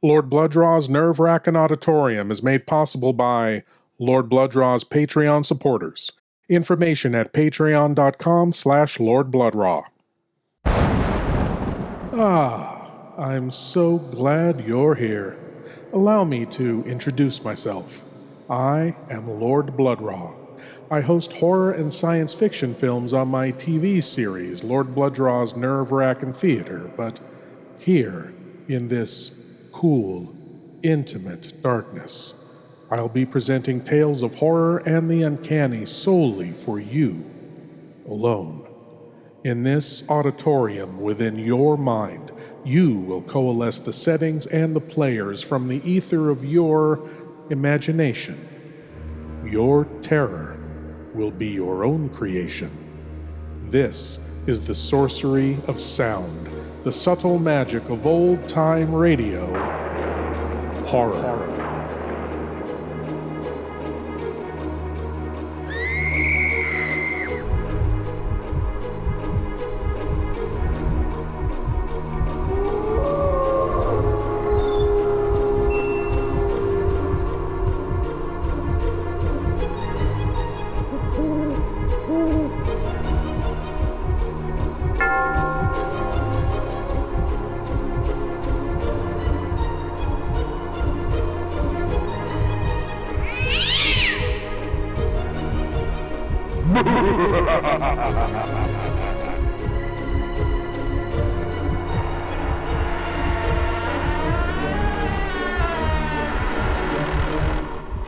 Lord Blood-Rah's Nerve-Wrackin Auditorium is made possible by Lord Blood-Rah's Patreon supporters. Information at patreon.com/Lord Blood-Rah. I'm so glad you're here. Allow me to introduce myself. I am Lord Blood-Rah. I host horror and science fiction films on my TV series, Lord Blood-Rah's Nerve-Wrackin Theater, but here, in this cool, intimate darkness, I'll be presenting tales of horror and the uncanny solely for you, alone. In this auditorium within your mind, you will coalesce the settings and the players from the ether of your imagination. Your terror will be your own creation. This is the sorcery of sound, the subtle magic of old-time radio, horror.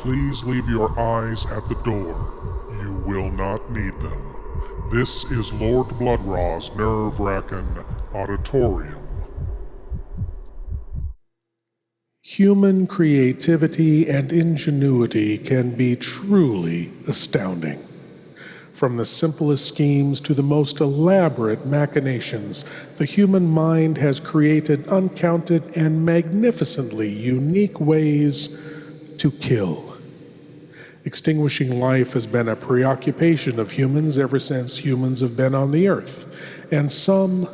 Please leave your eyes at the door. You will not need them. This is Lord Blood-Rah's Nerve-Wrackin Auditorium. Human creativity and ingenuity can be truly astounding. From the simplest schemes to the most elaborate machinations, the human mind has created uncounted and magnificently unique ways to kill. Extinguishing life has been a preoccupation of humans ever since humans have been on the earth, and some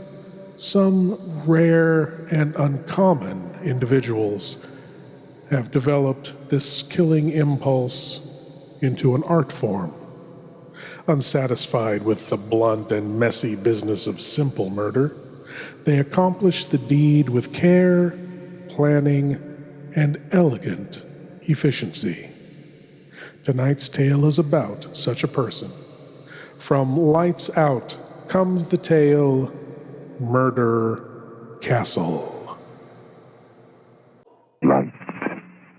rare and uncommon individuals have developed this killing impulse into an art form. Unsatisfied with the blunt and messy business of simple murder, they accomplish the deed with care, planning, and elegant efficiency. Tonight's tale is about such a person. From Lights Out comes the tale, Murder Castle. Lights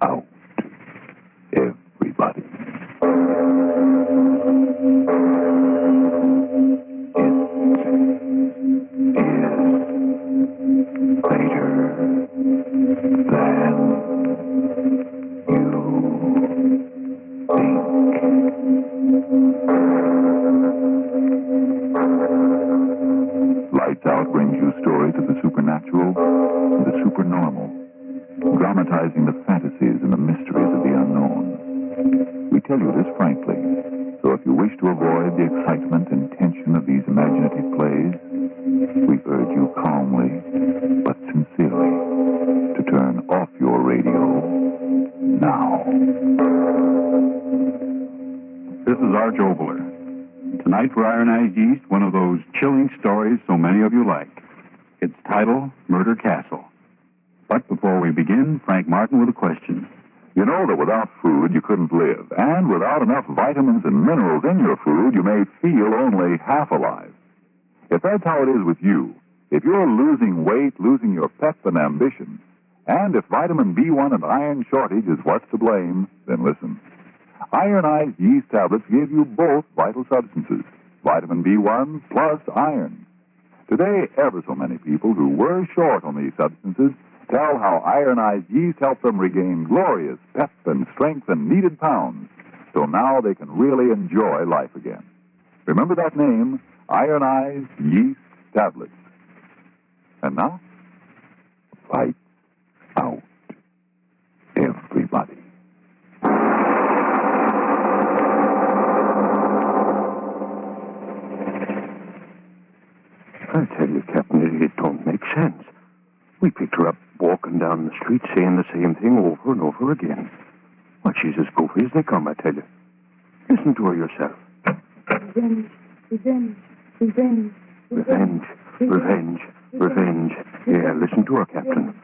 out, everybody. Lights Out brings you stories of the supernatural and the supernormal, dramatizing the fantasies and the mysteries of the unknown. We tell you this frankly, so if you wish to avoid the excitement and tension of these imaginative plays, we urge you calmly but sincerely to turn off your radio now. This is Arch Obler. Tonight for Ironized Yeast, one of those chilling stories so many of you like. Its title, Murder Castle. But before we begin, Frank Martin with a question. You know that without food you couldn't live, and without enough vitamins and minerals in your food, you may feel only half alive. If that's how it is with you, if you're losing weight, losing your pep and ambition, and if vitamin B1 and iron shortage is what's to blame, then listen. Ironized yeast tablets give you both vital substances, vitamin B1 plus iron. Today, ever so many people who were short on these substances tell how ironized yeast helped them regain glorious pep and strength and needed pounds, so now they can really enjoy life again. Remember that name, Ironized Yeast Tablets. And now, lights out, everybody. I tell you, Captain, it don't make sense. We picked her up walking down the street. keeps saying the same thing over and over again. Well, she's as goofy as they come, I tell you. Listen to her yourself. Revenge, revenge, revenge, Revenge, revenge, revenge. Yeah, listen to her, Captain.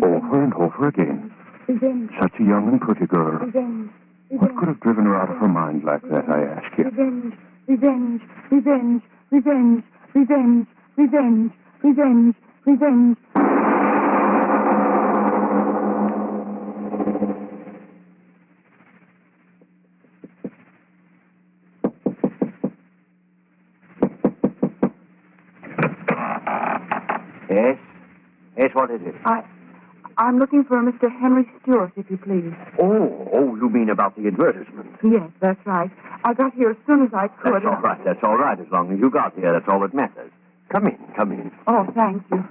Over and over again. revenge, Such a young and pretty girl. revenge, What could have driven her out of her mind like that, I ask you? revenge, revenge, revenge, revenge, revenge, revenge, revenge, revenge. Yes? Yes, what is it? I'm looking for Mr. Henry Stewart, if you please. Oh, you mean about the advertisement? Yes, that's right. I got here as soon as I could. That's all right. As long as you got here, that's all that matters. Come in. Oh, thank you.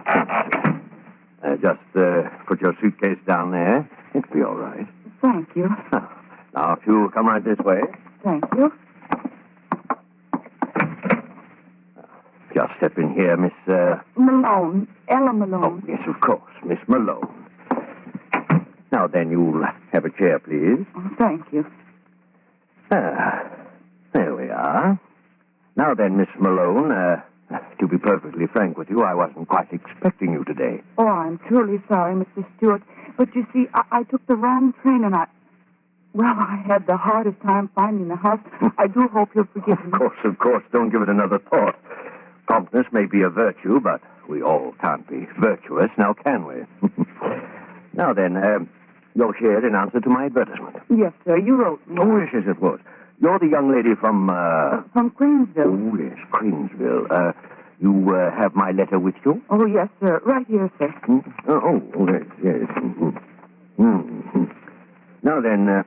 Just put your suitcase down there. It'll be all right. Thank you. Now, if you come right this way. Thank you. Just step in here, Miss... Malone. Ella Malone. Oh, yes, of course, Miss Malone. Now then, you'll have a chair, please. Oh, thank you. There we are. Now then, Miss Malone, to be perfectly frank with you, I wasn't quite expecting you today. Oh, I'm truly sorry, Mr. Stewart. But you see, I took the wrong train and I had the hardest time finding the house. I do hope you'll forgive me. Of course. Don't give it another thought. Promptness may be a virtue, but we all can't be virtuous, now can we? Now then, you're here in answer to my advertisement. Yes, sir, you wrote me. Oh, yes, it was. You're the young lady from, From Queensville. Oh, yes, Queensville. You have my letter with you? Oh, yes, sir. Right here, sir. Yes. Now then,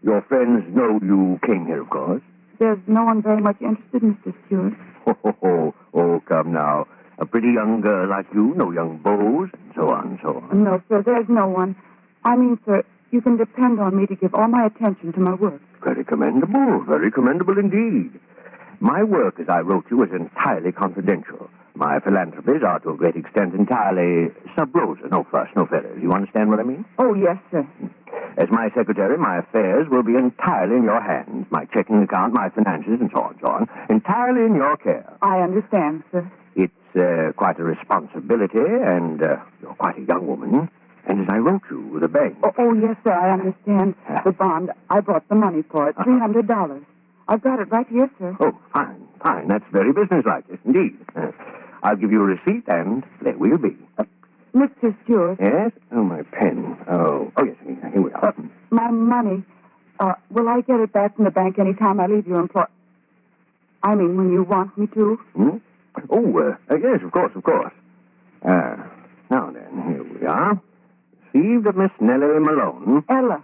your friends know you came here, of course. There's no one very much interested, Mr. Stewart. Oh, come now. A pretty young girl like you, no young beaux, and so on. No, sir, there's no one. I mean, sir, you can depend on me to give all my attention to my work. Very commendable indeed. My work, as I wrote you, is entirely confidential. My philanthropies are, to a great extent, entirely sub rosa, no fuss, no feathers. You understand what I mean? Oh, yes, sir. As my secretary, my affairs will be entirely in your hands. My checking account, my finances, and so on, entirely in your care. I understand, sir. It's quite a responsibility, and you're quite a young woman. And as I wrote you, the bank... Oh, yes, sir, I understand. The bond, I brought the money for it, $300. I've got it right here, sir. Oh, fine. That's very businesslike, yes, indeed. I'll give you a receipt, and there we'll be. Mr. Stewart. Yes? Oh, my pen. Oh, yes, here we are. My money. Will I get it back from the bank any time I leave your employ... I mean, when you want me to? Hmm? Oh, yes, of course. Now then, here we are. Received of Miss Nellie Malone. Ella.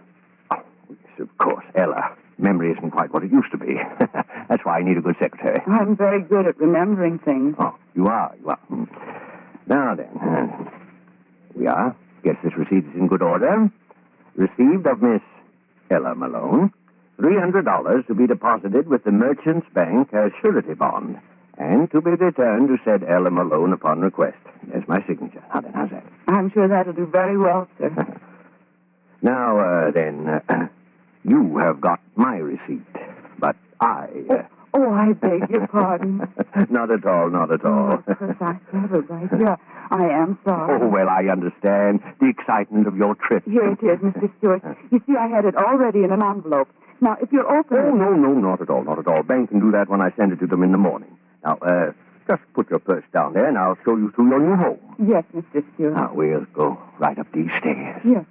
Oh, yes, of course, Ella. Memory isn't quite what it used to be. That's why I need a good secretary. I'm very good at remembering things. Oh, you are. Now then, we are. Guess this receipt is in good order. Received of Miss Ella Malone. $300 to be deposited with the Merchants Bank as surety bond, and to be returned to said Ella Malone upon request. There's my signature. Now then, how's that? I'm sure that'll do very well, sir. Now, you have got my receipt, but I... Oh, I beg your pardon. Not at all. Oh, of course, I have it right here. I am sorry. Oh, well, I understand the excitement of your trip. Here it is, Mr. Stewart. You see, I had it already in an envelope. Now, if you'll open it... Oh, no, not at all. Bank can do that when I send it to them in the morning. Now, just put your purse down there, and I'll show you to your new home. Yes, Mr. Stewart. Now, we'll go right up these stairs. Yes.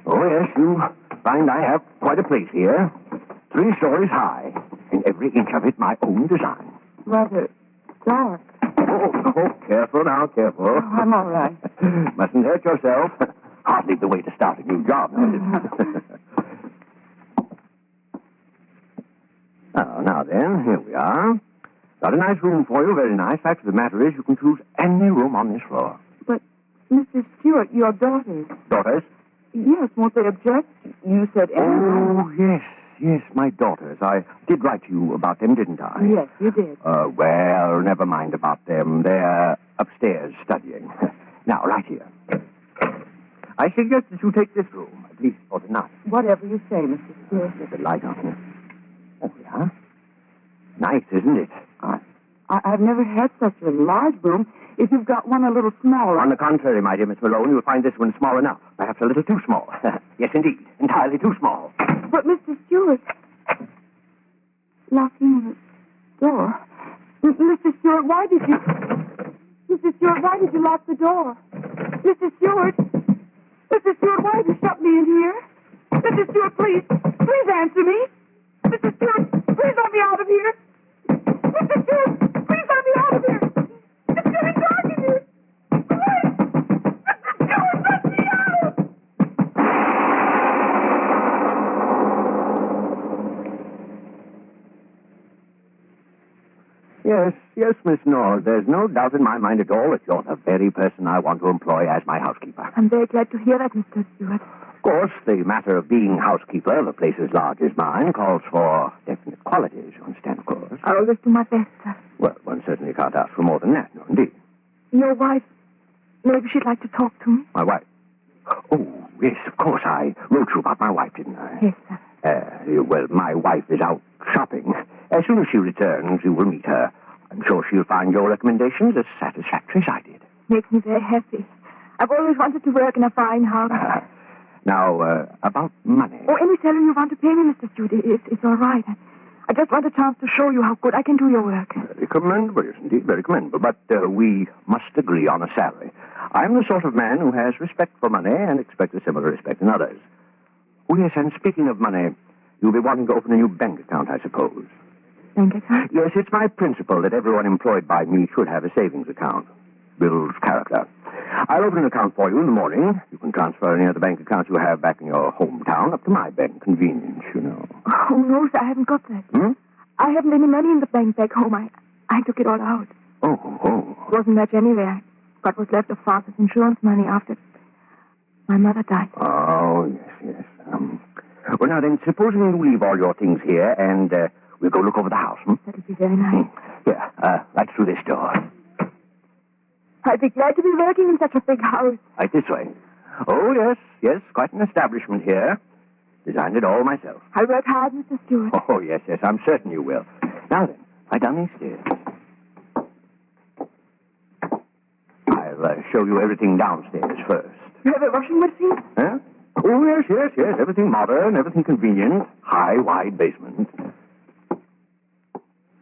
Oh, yes, you find I have quite a place here. 3 stories high, and every inch of it my own design. Rather dark. Oh, careful now. Oh, I'm all right. Mustn't hurt yourself. Hardly the way to start a new job, is it? Now then, here we are. Got a nice room for you, very nice. Fact of the matter is, you can choose any room on this floor. But, Mr. Stewart, your daughters... Daughters? Yes, won't they object? You said any room. Oh, yes, my daughters. I did write to you about them, didn't I? Yes, you did. Well, never mind about them. They're upstairs studying. Now, right here. I suggest that you take this room, at least for tonight. Whatever you say, Mr. Stewart. There's a light on here. There we are. Nice, isn't it? I've never had such a large room. If you've got one a little smaller... On the contrary, my dear Miss Malone, you'll find this one small enough. Perhaps a little too small. Yes, indeed. Entirely too small. But, Mr. Stewart... Locking the door... Mr. Stewart, why did you... Mr. Stewart, why did you lock the door? Mr. Stewart... Mr. Stewart, why did you shut me in here? Mr. Stewart, please answer me. Mr. Stewart, please let me out of here. Mr. Stewart, please let me out of here. It's getting dark in here. Please! Mr. Stewart, let me out! Yes, Miss Nord. There's no doubt in my mind at all that you're the very person I want to employ as my housekeeper. I'm very glad to hear that, Mr. Stewart. Of course, the matter of being housekeeper of a place as large as mine calls for definite qualities, you understand, of course. I'll always do my best, sir. Well, one certainly can't ask for more than that, no, indeed. Your wife, maybe she'd like to talk to me. My wife? Oh, yes, of course. I wrote you about my wife, didn't I? Yes, sir. Well, my wife is out shopping. As soon as she returns, you will meet her. I'm sure she'll find your recommendations as satisfactory as I did. Makes me very happy. I've always wanted to work in a fine house. Now, about money. Oh, any salary you want to pay me, Mr. Stewart, it's all right. I just want a chance to show you how good I can do your work. Very commendable, yes, indeed, very commendable. But we must agree on a salary. I'm the sort of man who has respect for money and expects a similar respect in others. Oh, yes, and speaking of money, you'll be wanting to open a new bank account, I suppose. Bank account? Yes, it's my principle that everyone employed by me should have a savings account. Builds character. I'll open an account for you in the morning. You can transfer any other bank accounts you have back in your hometown up to my bank. Convenience, you know. Oh, no, sir, I haven't got that. I haven't any money in the bank back home. I took it all out. Oh. Wasn't much anywhere. What was left of Father's insurance money after my mother died. Oh, yes. Well, now then, supposing you leave all your things here and we'll go look over the house, That'll be very nice. Here, right through this door. I'd be glad to be working in such a big house. Right this way. Oh, yes, quite an establishment here. Designed it all myself. I'll work hard, Mr. Stewart. Oh, yes, I'm certain you will. Now then, right down these stairs. I'll show you everything downstairs first. You have a washing machine? Huh? Oh, yes. Everything modern, everything convenient. High, wide basement.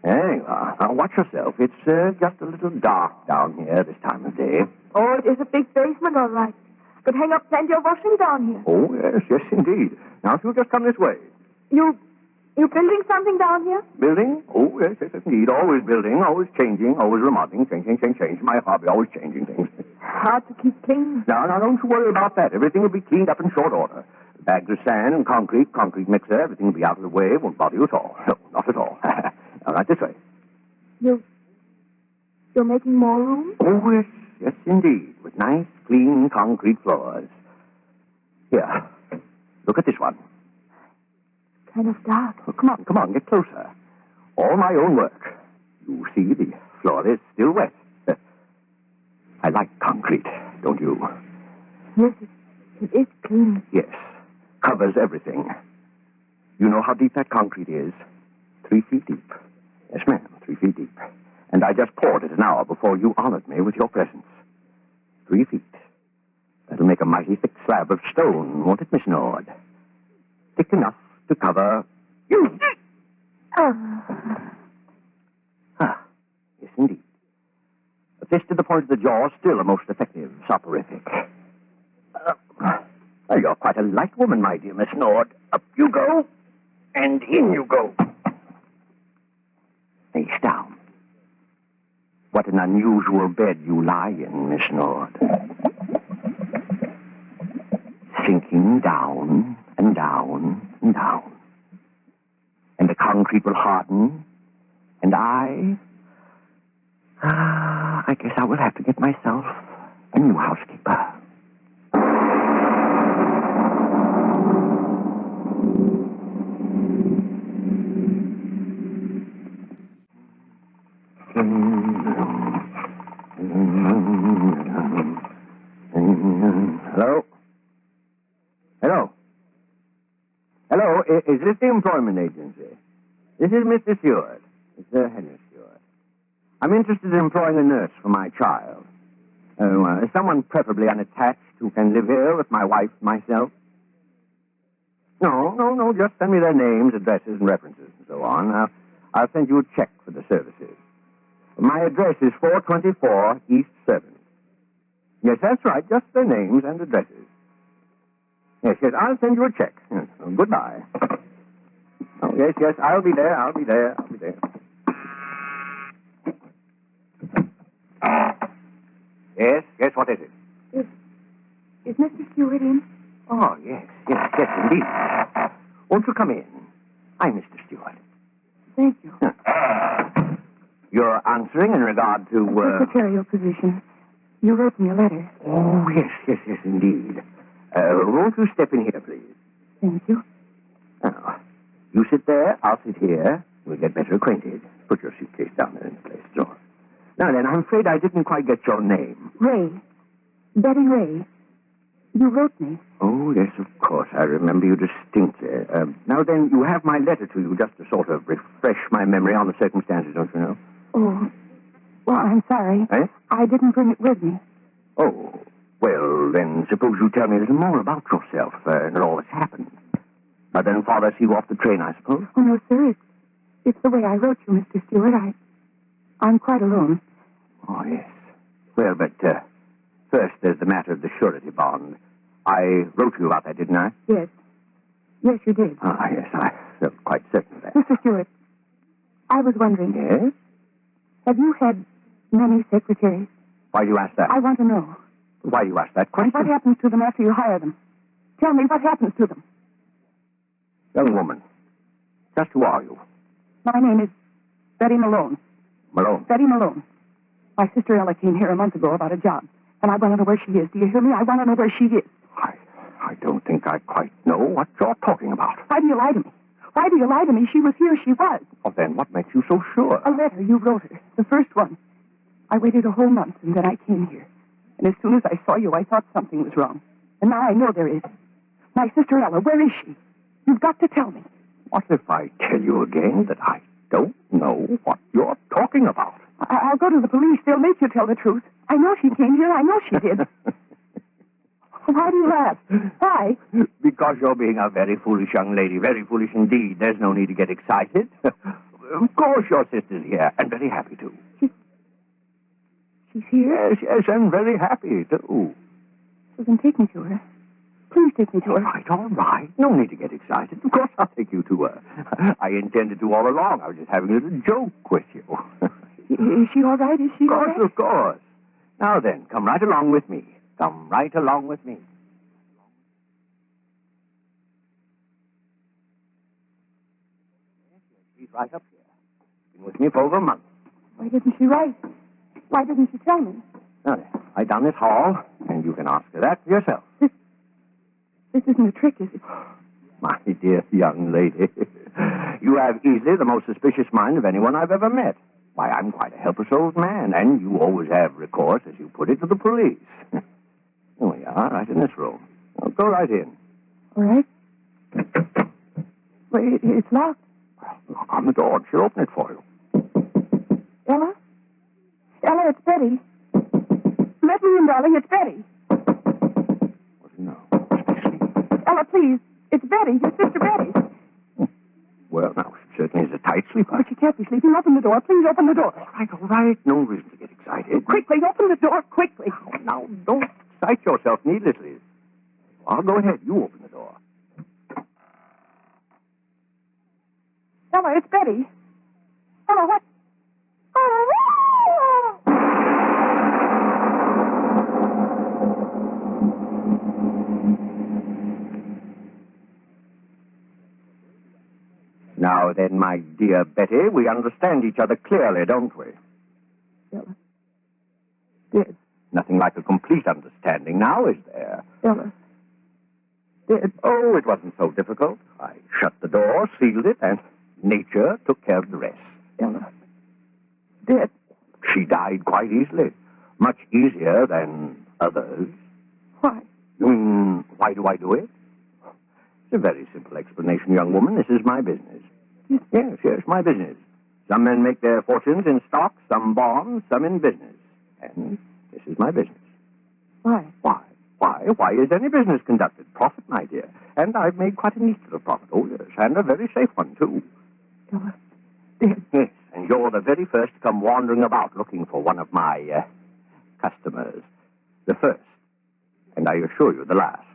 There you are. Now, watch yourself. It's just a little dark down here this time of day. Oh, it is a big basement, all right. Could hang up plenty of washing down here. Oh, yes, indeed. Now, if you'll just come this way. You building something down here? Building? Oh, yes, indeed. Always building, always changing, always remodeling. Change. My hobby, always changing things. Hard to keep clean. Now, don't you worry about that. Everything will be cleaned up in short order. Bags of sand and concrete mixer, everything will be out of the way. Won't bother you at all. No, not at all. Now, right this way. You're making more room? Oh, yes, indeed. With nice, clean concrete floors. Here, look at this one. Kind of dark. Oh, come on, get closer. All my own work. You see, the floor is still wet. I like concrete, don't you? Yes, it is clean. Yes, covers everything. You know how deep that concrete is? 3 feet deep. Yes, ma'am, 3 feet deep. And I just poured it an hour before you honored me with your presence. 3 feet. That'll make a mighty thick slab of stone, won't it, Miss Nord? Thick enough to cover you. Yes, indeed. A fist to the point of the jaw is still a most effective soporific. You're quite a light woman, my dear Miss Nord. Up you go, and in you go. Face down. What an unusual bed you lie in, Miss Nord. Sinking down and down and down. And the concrete will harden, and I guess I will have to get myself a new housekeeper. Is this the employment agency? This is Mr. Stewart. Mr. Henry Stewart. I'm interested in employing a nurse for my child. Someone preferably unattached who can live here with my wife and myself. No. Just send me their names, addresses, and references, and so on. I'll send you a check for the services. My address is 424 East 7th. Yes, that's right. Just their names and addresses. Yes, I'll send you a check. Yes, goodbye. Oh, yes, I'll be there. Yes, what is it? Is Mr. Stewart in? Oh, yes, indeed. Won't you come in? I'm Mr. Stewart. Thank you. You're answering in regard to, Secretarial position. You wrote me a letter. Oh, yes, indeed. Won't you step in here, please? Thank you. Now, you sit there, I'll sit here. We'll get better acquainted. Put your suitcase down there in the place drawer. Now then, I'm afraid I didn't quite get your name. Ray. Betty Ray. You wrote me. Oh, yes, of course. I remember you distinctly. Now then, you have my letter to you just to sort of refresh my memory on the circumstances, don't you know? Oh, well, I'm sorry. Eh? I didn't bring it with me. Oh, well, then suppose you tell me a little more about yourself and all that's happened. Then Father see you off the train, I suppose? Oh, no, sir. It's the way I wrote you, Mr. Stewart. I'm quite alone. Oh, yes. Well, but first there's the matter of the surety bond. I wrote you about that, didn't I? Yes. Yes, you did. Ah, yes, I felt quite certain of that. Mr. Stewart, I was wondering. Yes? Have you had many secretaries? Why do you ask that? I want to know. Why do you ask that question? What happens to them after you hire them? Tell me what happens to them. Young woman, just who are you? My name is Betty Malone. Malone. Betty Malone. My sister Ella came here a month ago about a job, and I want to know where she is. Do you hear me? I want to know where she is. I don't think I quite know what you're talking about. Why do you lie to me? Why do you lie to me? She was here. She was. Well, then what makes you so sure? A letter you wrote her. The first one. I waited a whole month, and then I came here. And as soon as I saw you, I thought something was wrong. And now I know there is. My sister Ella, where is she? You've got to tell me. What if I tell you again that I don't know what you're talking about? I'll go to the police. They'll make you tell the truth. I know she came here. I know she did. Why do you laugh? Why? Because you're being a very foolish young lady. Very foolish indeed. There's no need to get excited. Of course your sister's here, and very happy, too. She's here? Yes, and very happy, too. Well, then take me to her. Please take me to her. All right. No need to get excited. Of course I'll take you to her. I intended to all along. I was just having a little joke with you. Is she all right? Is she all right? Of course. Now then, come right along with me. Come right along with me. She's right up here. Been with me for over a month. Why didn't she write? Why didn't she tell me? Now then, right down this hall, and you can ask her that for yourself. This isn't a trick, is it? My dear young lady, you have easily the most suspicious mind of anyone I've ever met. Why, I'm quite a helpless old man, and you always have recourse, as you put it, to the police. Here we are, right in this room. Well, go right in. All right. Wait, it's locked. Well, knock on the door, and she'll open it for you. Ella? Ella, it's Betty. Let me in, darling, it's Betty. No. Ella, please. It's Betty, your sister Betty. Well, now, she certainly is a tight sleeper. But she can't be sleeping. Open the door. Please open the door. All right. No reason to get excited. Quickly, open the door, quickly. Now, don't excite yourself needlessly. I'll go ahead. You open the door. Ella, it's Betty. Ella, what? Oh! Now then, my dear Betty, we understand each other clearly, don't we? Ella. Dead. Nothing like a complete understanding now, is there? Ella. Dead. Oh, it wasn't so difficult. I shut the door, sealed it, and nature took care of the rest. Ella. Dead. She died quite easily. Much easier than others. Why? You mean, why do I do it? It's a very simple explanation, young woman. This is my business. Yes, my business. Some men make their fortunes in stocks, some bonds, some in business. And this is my business. Why? Why is any business conducted? Profit, my dear. And I've made quite a neat little profit. Oh, yes, and a very safe one, too. Ella, dead. Yes, and you're the very first to come wandering about looking for one of my, customers. The first. And I assure you, the last.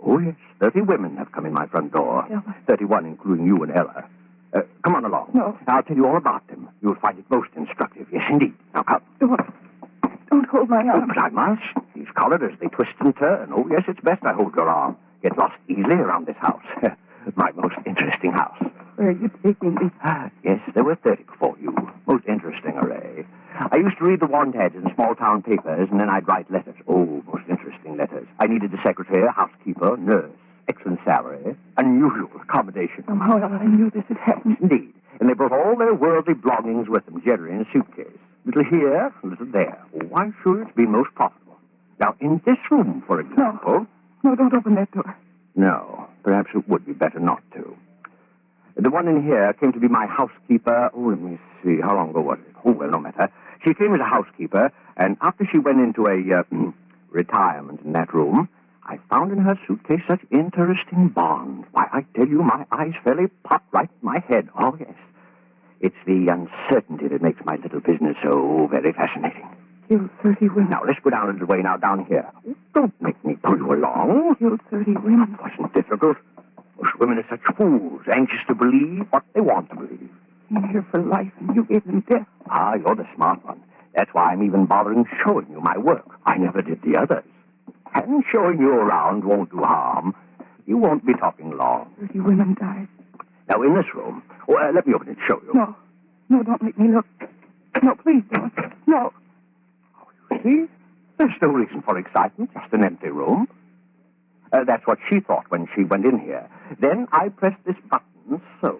Oh, yes, 30 women have come in my front door. Ella. 31, including you and Ella. Come on along. No. I'll tell you all about them. You'll find it most instructive. Yes, indeed. Now, come. Don't hold my arm. But I must. These corridors, they twist and turn. Oh, yes, it's best I hold your arm. Get lost easily around this house. My most interesting house. Where are you taking me? Yes, there were 30 before you. Most interesting array. I used to read the want ads in small-town papers, and then I'd write letters. Oh, most interesting letters. I needed a secretary, a housekeeper, nurse, excellent salary, unusual accommodation. Somehow, Ella, I knew this had happened. Indeed. And they brought all their worldly belongings with them, generally in a suitcase. Little here, little there. Oh, I'm sure it's been most profitable. Now, in this room, for example... No, don't open that door. No, perhaps it would be better not to. The one in here came to be my housekeeper. Oh, let me see. How long ago was it? Oh, well, no matter. She came as a housekeeper, and after she went into a retirement in that room, I found in her suitcase such interesting bonds. Why, I tell you, my eyes fairly popped right in my head. Oh, yes. It's the uncertainty that makes my little business so very fascinating. Killed 30 women. Now, let's go down a little way now, down here. Don't make me pull you along. Killed 30 women. It wasn't difficult. Most women are such fools, anxious to believe what they want to believe. Came here for life, and you gave them death. Ah, you're the smart one. That's why I'm even bothering showing you my work. I never did the others. And showing you around won't do harm. You won't be talking long. 30 women died. Now, in this room... Oh, let me open it and show you. No, don't make me look. No, please don't. No. Oh, you see? There's no reason for excitement, just an empty room. That's what she thought when she went in here. Then I pressed this button, so...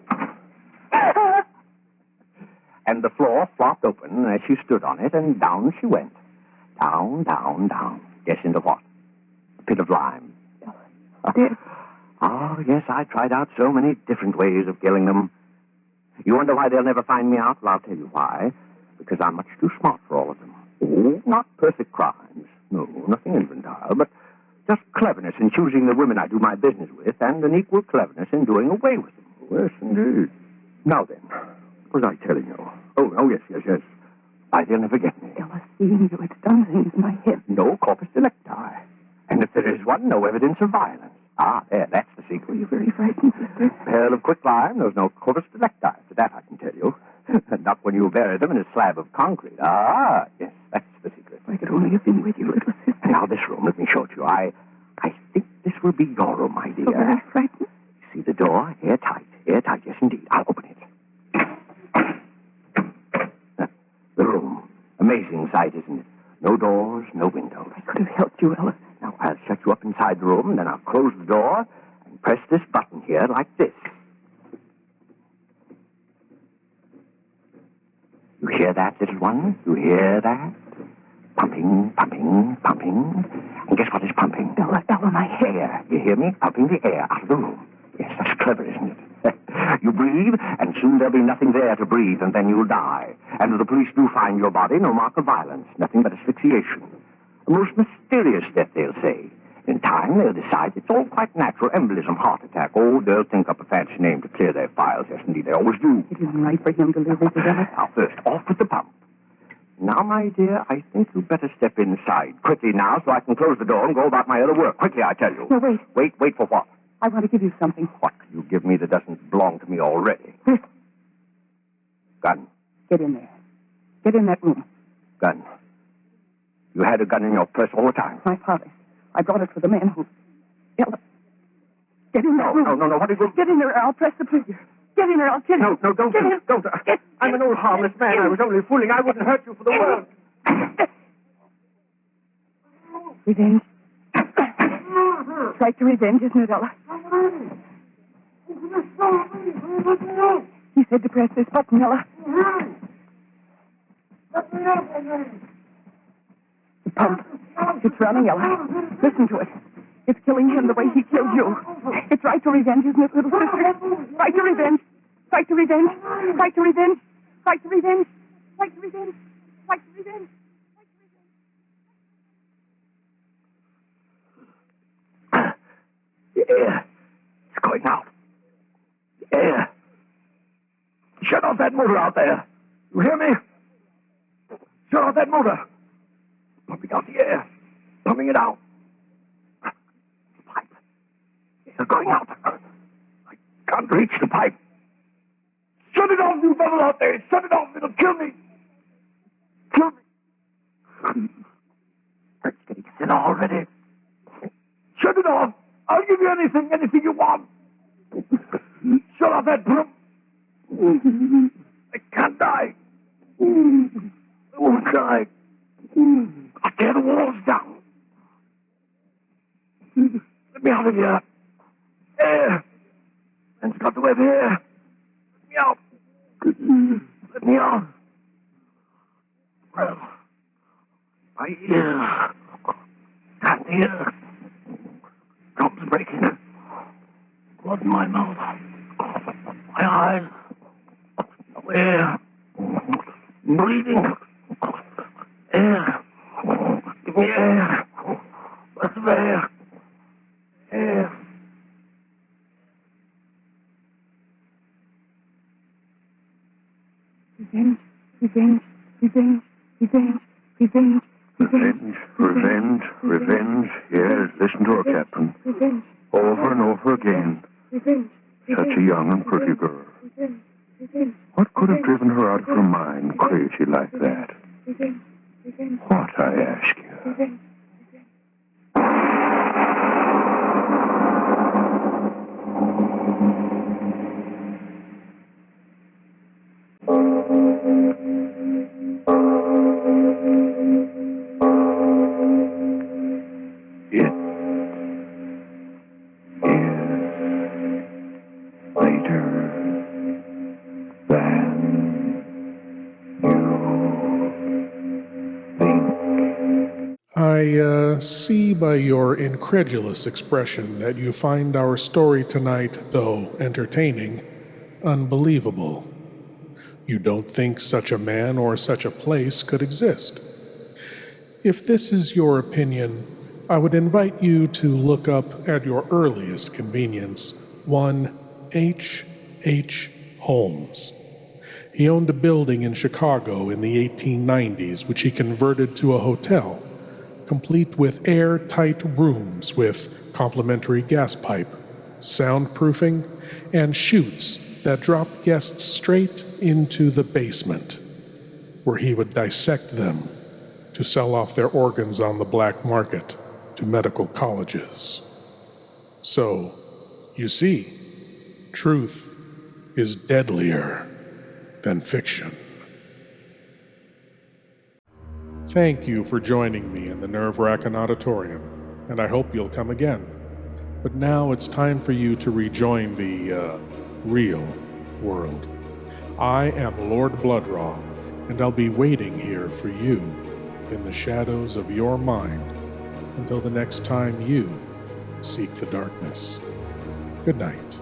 And the floor flopped open as she stood on it, and down she went. Down, down, down. Guess into what? A pit of lime. Dead. Oh, yes, I tried out so many different ways of killing them. You wonder why they'll never find me out? Well, I'll tell you why. Because I'm much too smart for all of them. Oh, not perfect crimes. No, nothing infantile, but just cleverness in choosing the women I do my business with, and an equal cleverness in doing away with them. Yes, indeed. Now then, what was I telling you? Oh, yes. Why, they'll never get me. Ella, seeing you, it's done things in my head. No corpus delicti. And if there is one, no evidence of violence. Ah, there, that's the secret. Were you very frightened, sister? Pearl of quicklime, there's no corpus delicti. For that I can tell you. Not when you bury them in a slab of concrete. Ah, yes, that's the secret. If I could only have been with you, little sister. Now, this room, let me show it to you. I think this will be your room, my dear. So very frightened. See the door? Airtight. Airtight, yes, indeed. I'll open it. The room. Amazing sight, isn't it? No doors, no windows. I could have helped you, Ella. Now, I'll shut you up inside the room, then I'll close the door and press this button here like this. You hear that, little one? You hear that? Pumping, pumping, pumping. And guess what is pumping? Ella, my head. Air. You hear me? Pumping the air out of the room. Yes, that's clever, isn't it? You breathe, and soon there'll be nothing there to breathe, and then you'll die. And if the police do find your body, no mark of violence, nothing but asphyxiation. A most mysterious death, they'll say. In time, they'll decide it's all quite natural. Embolism, heart attack. Oh, they'll think up a fancy name to clear their files. Yes, indeed, they always do. It isn't right for him to live with Ella. Now, first, off with the pump. Now, my dear, I think you'd better step inside. Quickly now, so I can close the door and go about my other work. Quickly, I tell you. No, wait. Wait for what? I want to give you something. What can you give me that doesn't belong to me already? This. Gun. Get in there. Get in that room. Gun. You had a gun in your purse all the time. My father. I brought it for the man who... Ella. Get in that room. No. What are you going to... Get in there, or I'll press the trigger. Get in there, I'll kill you. No, don't. Don't. I'm an old harmless man. I was only fooling. I wouldn't hurt you for the world. Revenge. It's right to revenge, isn't it, Ella? He said to press this button, Ella. The pump. It's running, Ella. Listen to it. It's killing him the way he killed you. It's right to revenge, isn't it, little sister? Right to revenge. Right to revenge. Right to revenge. Right to revenge. Right to revenge. Right to revenge. The air. It's going out. The air. Shut off that motor out there. You hear me? Shut off that motor. Pumping out the air. Pumping it out. The pipe. It's going out. I can't reach the pipe. Shut it off, you devil out there. Shut it off. It'll kill me. Kill me. It's getting thinner already. Shut it off. I'll give you anything you want. Shut off that broom. I can't die. I won't die. I'll tear the walls down. Let me out of here. Air. Man's got to have air. Let me out. Let me out. Well, my ear. Can't hear. Drums breaking. Blood in my mouth. My eyes. No air. Breathing. Air. Give me air. Lots of air. Air. Revenge. Revenge. Revenge. Revenge. Revenge. Revenge, revenge, revenge. Yes, listen to her, Captain. Revenge. Over and over again. Revenge. Such a young and pretty girl. Revenge. Revenge. What could have driven her out of her mind crazy like that? Revenge. Revenge. What, I ask you? Revenge. I see by your incredulous expression that you find our story tonight, though entertaining, unbelievable. You don't think such a man or such a place could exist. If this is your opinion, I would invite you to look up at your earliest convenience one H. Holmes. He owned a building in Chicago in the 1890s, which he converted to a hotel, complete with airtight rooms with complimentary gas pipe, soundproofing, and chutes that dropped guests straight into the basement, where he would dissect them to sell off their organs on the black market to medical colleges. So, you see, truth is deadlier than fiction. Thank you for joining me in the Wrackin Auditorium, and I hope you'll come again. But now it's time for you to rejoin the, real world. I am Lord Blood-Rah, and I'll be waiting here for you in the shadows of your mind until the next time you seek the darkness. Good night.